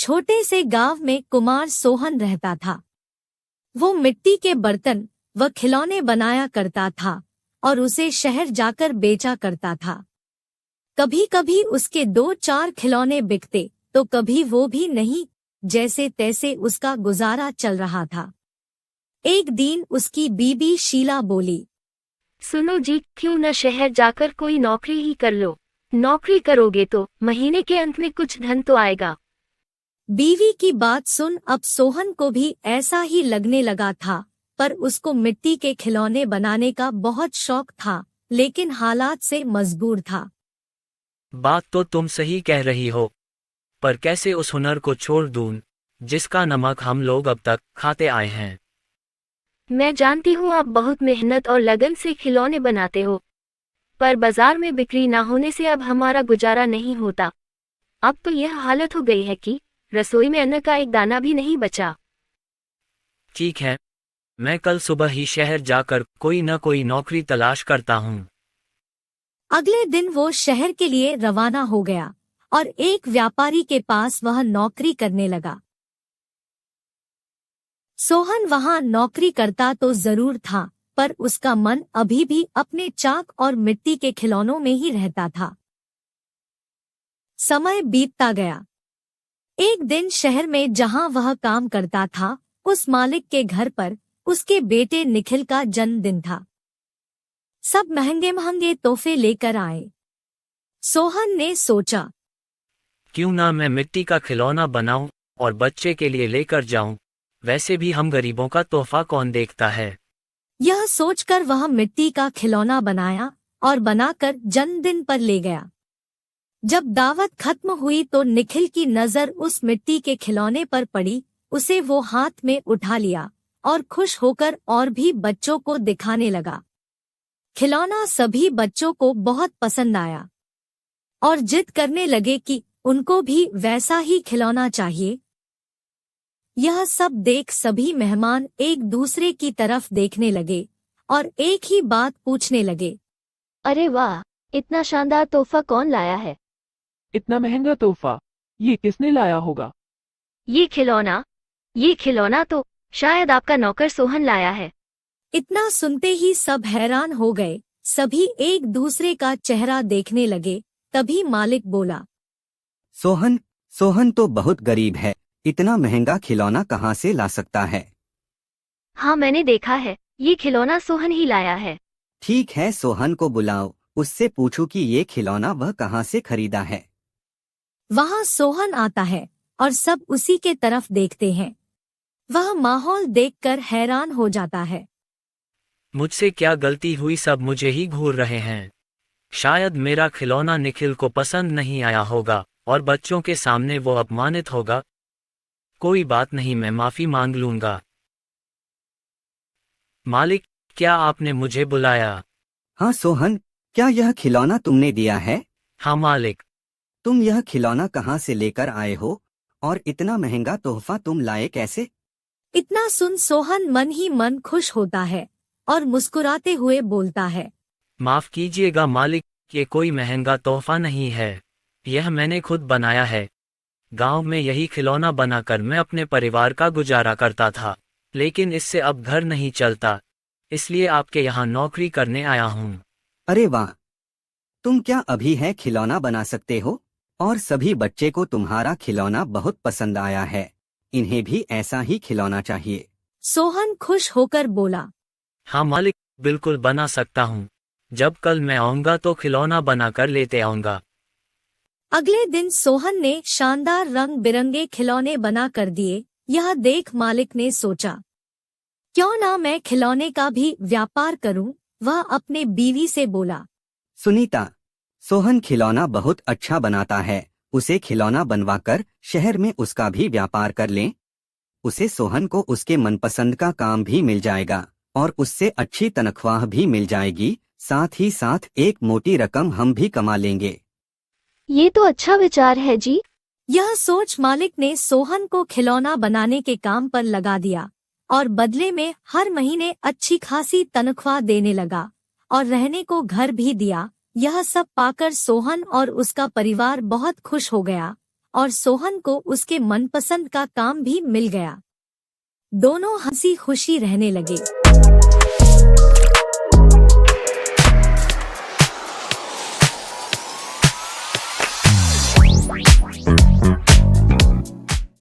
छोटे से गांव में कुमार सोहन रहता था। वो मिट्टी के बर्तन व खिलौने बनाया करता था और उसे शहर जाकर बेचा करता था। कभी कभी उसके 2-4 खिलौने बिकते तो कभी वो भी नहीं, जैसे तैसे उसका गुजारा चल रहा था। एक दिन उसकी बीबी शीला बोली, सुनो जी, क्यों न शहर जाकर कोई नौकरी ही कर लो। नौकरी करोगे तो महीने के अंत में कुछ धन तो आएगा। बीवी की बात सुन अब सोहन को भी ऐसा ही लगने लगा था, पर उसको मिट्टी के खिलौने बनाने का बहुत शौक था, लेकिन हालात से मजबूर था। बात तो तुम सही कह रही हो, पर कैसे उस हुनर को छोड़ दूं, जिसका नमक हम लोग अब तक खाते आए हैं। मैं जानती हूँ आप बहुत मेहनत और लगन से खिलौने बनाते हो, पर बाजार में बिक्री ना होने से अब हमारा गुजारा नहीं होता। अब तो यह हालत हो गई है कि रसोई में अन्न का एक दाना भी नहीं बचा। ठीक है, मैं कल सुबह ही शहर जाकर कोई न कोई नौकरी तलाश करता हूँ। अगले दिन वो शहर के लिए रवाना हो गया और एक व्यापारी के पास वह नौकरी करने लगा। सोहन वहां नौकरी करता तो जरूर था, पर उसका मन अभी भी अपने चाक और मिट्टी के खिलौनों में ही रहता था। समय बीतता गया। एक दिन शहर में जहां वह काम करता था, उस मालिक के घर पर उसके बेटे निखिल का जन्मदिन था। सब महंगे महंगे तोहफे लेकर आए। सोहन ने सोचा, क्यों ना मैं मिट्टी का खिलौना बनाऊं और बच्चे के लिए लेकर जाऊं। वैसे भी हम गरीबों का तोहफा कौन देखता है। यह सोचकर वह मिट्टी का खिलौना बनाया और बनाकर जन्मदिन पर ले गया। जब दावत खत्म हुई तो निखिल की नजर उस मिट्टी के खिलौने पर पड़ी। उसे वो हाथ में उठा लिया और खुश होकर और भी बच्चों को दिखाने लगा। खिलौना सभी बच्चों को बहुत पसंद आया और जिद करने लगे कि उनको भी वैसा ही खिलौना चाहिए। यह सब देख सभी मेहमान एक दूसरे की तरफ देखने लगे और एक ही बात पूछने लगे, अरे वाह, इतना शानदार तोहफा कौन लाया है? इतना महंगा तोहफा ये किसने लाया होगा? ये खिलौना तो शायद आपका नौकर सोहन लाया है। इतना सुनते ही सब हैरान हो गए। सभी एक दूसरे का चेहरा देखने लगे। तभी मालिक बोला, सोहन तो बहुत गरीब है, इतना महंगा खिलौना कहाँ से ला सकता है? हाँ, मैंने देखा है, ये खिलौना सोहन ही लाया है। ठीक है, सोहन को बुलाओ, उससे पूछो कि ये खिलौना वह कहाँ से खरीदा है। वहाँ सोहन आता है और सब उसी के तरफ देखते हैं। वह माहौल देखकर हैरान हो जाता है। मुझसे क्या गलती हुई, सब मुझे ही घूर रहे हैं। शायद मेरा खिलौना निखिल को पसंद नहीं आया होगा और बच्चों के सामने वो अपमानित होगा। कोई बात नहीं, मैं माफी मांग लूंगा। मालिक, क्या आपने मुझे बुलाया? हाँ सोहन, क्या यह खिलौना तुमने दिया है? हाँ मालिक। तुम यह खिलौना कहाँ से लेकर आए हो और इतना महंगा तोहफा तुम लाए कैसे? इतना सुन सोहन मन ही मन खुश होता है और मुस्कुराते हुए बोलता है, माफ कीजिएगा मालिक, ये कोई महंगा तोहफा नहीं है, यह मैंने खुद बनाया है। गांव में यही खिलौना बनाकर मैं अपने परिवार का गुजारा करता था, लेकिन इससे अब घर नहीं चलता, इसलिए आपके यहाँ नौकरी करने आया हूँ। अरे वाह, तुम क्या अभी है खिलौना बना सकते हो? और सभी बच्चे को तुम्हारा खिलौना बहुत पसंद आया है, इन्हें भी ऐसा ही खिलौना चाहिए। सोहन खुश होकर बोला, हाँ मालिक, बिल्कुल बना सकता हूँ। जब कल मैं आऊँगा तो खिलौना बनाकर लेते आऊँगा। अगले दिन सोहन ने शानदार रंग बिरंगे खिलौने बना कर दिए। यह देख मालिक ने सोचा, क्यों ना मैं खिलौने का भी व्यापार करूं। वह अपने बीवी से बोला, सुनीता, सोहन खिलौना बहुत अच्छा बनाता है, उसे खिलौना बनवाकर शहर में उसका भी व्यापार कर लें। उसे सोहन को उसके मनपसंद का काम भी मिल जाएगा और उससे अच्छी तनख्वाह भी मिल जाएगी, साथ ही साथ एक मोटी रकम हम भी कमा लेंगे। ये तो अच्छा विचार है जी। यह सोच मालिक ने सोहन को खिलौना बनाने के काम पर लगा दिया और बदले में हर महीने अच्छी खासी तनख्वाह देने लगा और रहने को घर भी दिया। यह सब पाकर सोहन और उसका परिवार बहुत खुश हो गया और सोहन को उसके मनपसंद का काम भी मिल गया। दोनों हंसी खुशी रहने लगे।